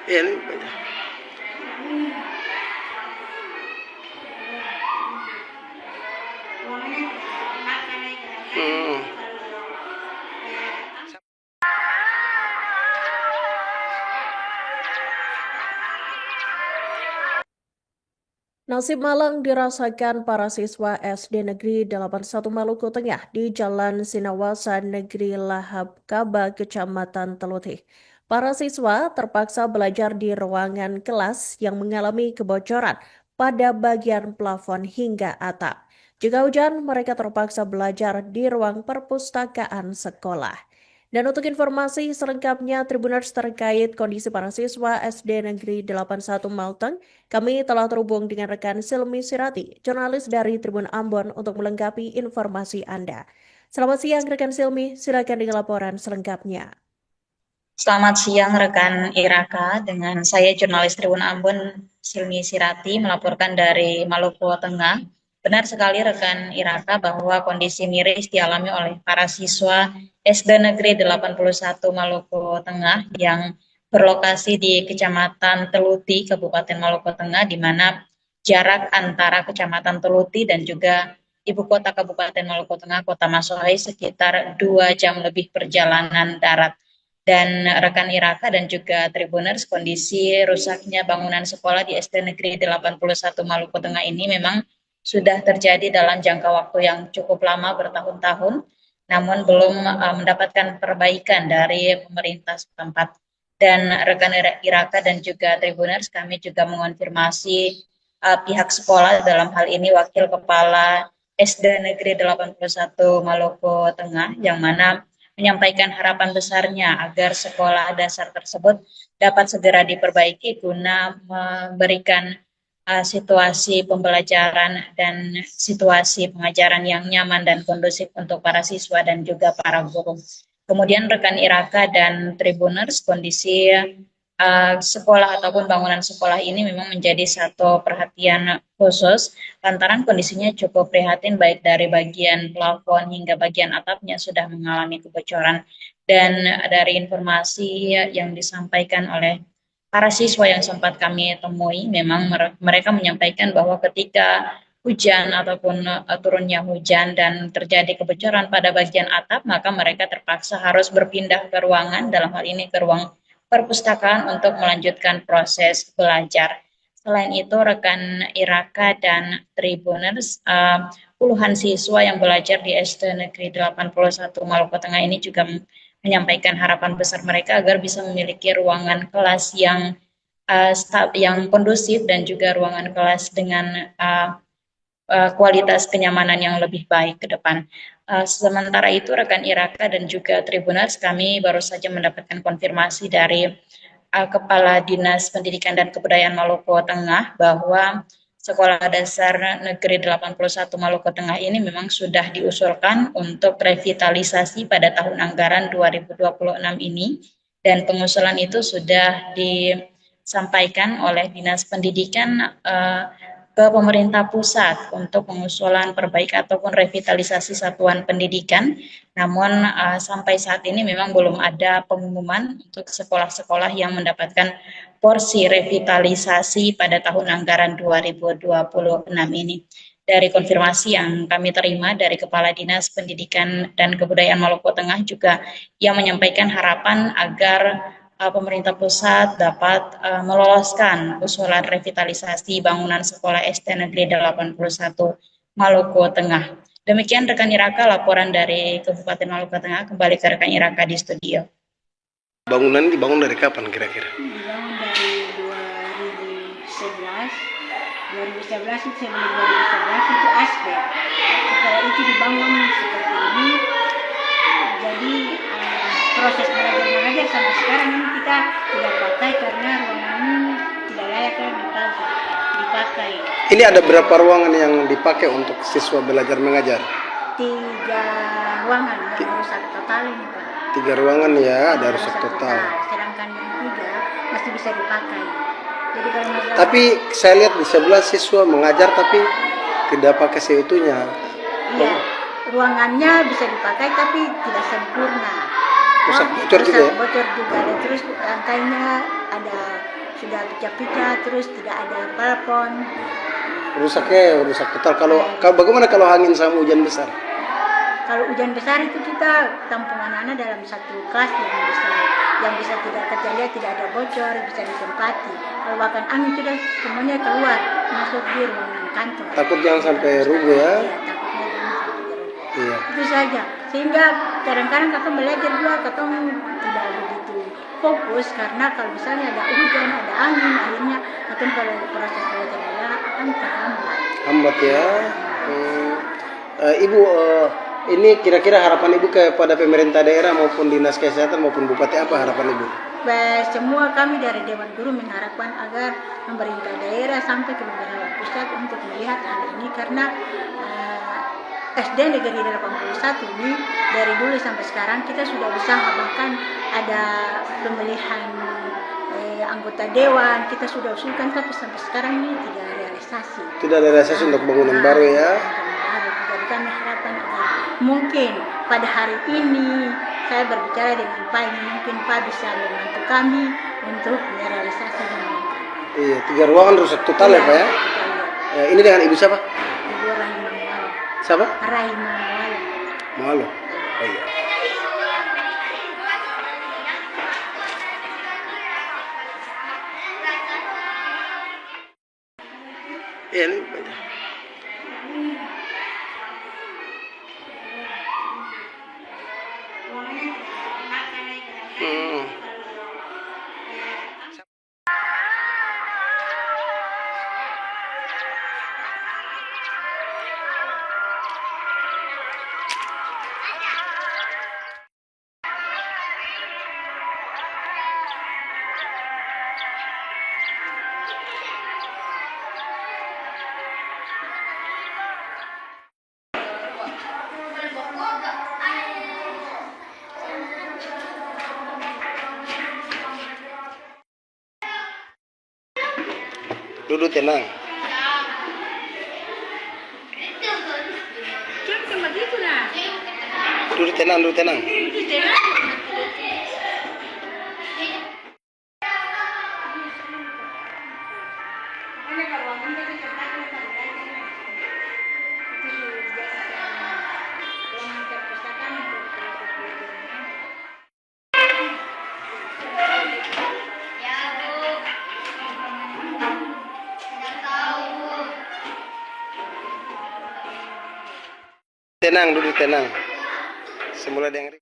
Iya, ini banyak. Hmm. Nasib malang dirasakan para siswa SD Negeri 81 Maluku Tengah di Jalan Sinawasa Negeri Lahap Kaba, Kecamatan Telutih. Para siswa terpaksa belajar di ruangan kelas yang mengalami kebocoran pada bagian plafon hingga atap. Jika hujan, mereka terpaksa belajar di ruang perpustakaan sekolah. Dan untuk informasi selengkapnya Tribuners terkait kondisi para siswa SD Negeri 81 Malteng, kami telah terhubung dengan rekan Silmi Sirati, jurnalis dari Tribun Ambon untuk melengkapi informasi Anda. Selamat siang rekan Silmi, silakan dengan laporan selengkapnya. Selamat siang rekan Iraka, dengan saya jurnalis Tribun Ambon Silmi Sirati melaporkan dari Maluku Tengah. Benar sekali rekan Iraka bahwa kondisi miris dialami oleh para siswa SD Negeri 81 Maluku Tengah yang berlokasi di Kecamatan Teluti, Kabupaten Maluku Tengah, di mana jarak antara Kecamatan Teluti dan juga Ibu Kota Kabupaten Maluku Tengah, Kota Masohai, sekitar 2 jam lebih perjalanan darat. Dan rekan Iraka dan juga Tribuners, kondisi rusaknya bangunan sekolah di SD Negeri 81 Maluku Tengah ini memang sudah terjadi dalam jangka waktu yang cukup lama, bertahun-tahun, namun belum mendapatkan perbaikan dari pemerintah setempat. Dan rekan Iraka dan juga Tribuners, kami juga mengonfirmasi pihak sekolah, dalam hal ini Wakil Kepala SD Negeri 81 Maluku Tengah, yang mana menyampaikan harapan besarnya agar sekolah dasar tersebut dapat segera diperbaiki guna memberikan situasi pembelajaran dan situasi pengajaran yang nyaman dan kondusif untuk para siswa dan juga para guru. Kemudian rekan Iraka dan Tribuners, kondisi sekolah ataupun bangunan sekolah ini memang menjadi satu perhatian khusus lantaran kondisinya cukup prihatin, baik dari bagian plafon hingga bagian atapnya sudah mengalami kebocoran. Dan dari informasi yang disampaikan oleh para siswa yang sempat kami temui, memang mereka menyampaikan bahwa ketika hujan ataupun turunnya hujan dan terjadi kebocoran pada bagian atap, maka mereka terpaksa harus berpindah ke ruangan, dalam hal ini ke ruang perpustakaan, untuk melanjutkan proses belajar. Selain itu, rekan Iraka dan Tribuners, puluhan siswa yang belajar di SD Negeri 81 Maluku Tengah ini juga menyampaikan harapan besar mereka agar bisa memiliki ruangan kelas yang kondusif dan juga ruangan kelas dengan kualitas kenyamanan yang lebih baik ke depan. Sementara itu, rekan Iraka dan juga Tribuners, kami baru saja mendapatkan konfirmasi dari Kepala Dinas Pendidikan dan Kebudayaan Maluku Tengah bahwa Sekolah Dasar Negeri 81 Maluku Tengah ini memang sudah diusulkan untuk revitalisasi pada tahun anggaran 2026 ini, dan pengusulan itu sudah disampaikan oleh Dinas Pendidikan ke pemerintah pusat untuk pengusulan perbaikan ataupun revitalisasi satuan pendidikan. Namun sampai saat ini memang belum ada pengumuman untuk sekolah-sekolah yang mendapatkan porsi revitalisasi pada tahun anggaran 2026 ini. Dari konfirmasi yang kami terima dari Kepala Dinas Pendidikan dan Kebudayaan Maluku Tengah juga, yang menyampaikan harapan agar pemerintah pusat dapat meloloskan usulan revitalisasi bangunan sekolah SD Negeri 81 Maluku Tengah. Demikian rekan Iraka, laporan dari Kabupaten Maluku Tengah. Kembali ke rekan Iraka di studio. Bangunan dibangun dari kapan kira-kira? Dibangun dari 2011. 2011 itu, sebelum 2011 itu aspek. Setelah itu dibangun seperti ini. Jadi proses belajar mengajar sampai sekarang ini kita tidak pakai karena ruangan ini tidak layak dipakai. Ini ada berapa ruangan yang dipakai untuk siswa belajar mengajar? 3 ruangan yang rusak total ini, Pak. 3 ruangan ya, ada rusak total. Sedangkan yang 3 masih bisa dipakai. Jadi kalau masalah, Tapi saya lihat di sebelah siswa mengajar tapi tidak pakai seutuhnya. iya, ruangannya bisa dipakai tapi tidak sempurna. Rusak bocor juga ya? Bocor juga, dan terus lantainya ada sudah pecah-pecah, terus tidak ada plafon. Rusak total. Kalau bagaimana kalau angin sama hujan besar? Kalau hujan besar itu kita tampung anak-anak dalam satu kelas yang bisa tidak terjadi, tidak ada bocor, bisa ditempati. Kalau bahkan angin sudah semuanya keluar masuk di ruangan kantor. Takut jangan sampai rubuh ya. Iya, takutnya jangan sampai rubuh. Iya. Itu saja. Sehingga kadang-kadang kakak belajar juga, kakak tidak begitu fokus karena kalau misalnya ada hujan, ada angin, akhirnya kakak pada proses belajar akan terhambat. Hambat ya. Ibu, ini kira-kira harapan Ibu kepada pemerintah daerah maupun dinas kesehatan maupun bupati, apa harapan Ibu? Semua kami dari Dewan Guru mengharapkan agar pemerintah daerah sampai ke beberapa pusat untuk melihat hal ini karena SD Negeri 81 ini dari dulu sampai sekarang kita sudah usaha, bahkan ada pemilihan anggota dewan kita sudah usulkan, tapi sampai sekarang ini tidak realisasi. Tidak ada realisasi untuk bangunan baru ya. Jadi kami harapkan agar mungkin pada hari ini saya berbicara dengan Pak, ini mungkin Pak bisa membantu kami untuk merealisasi bangunan. Iya, 3 ruangan rusak total ya Pak ya. Iya. Ini dengan Ibu siapa? Ibu Rahimah Muala. Siapa? Rahimah Muala. Malu. Oh iya. Iya ini. Duduk tenang. Jangan begitu lah. Duduk tenang, duduk tenang. Tenang, duduk tenang. Semula dengan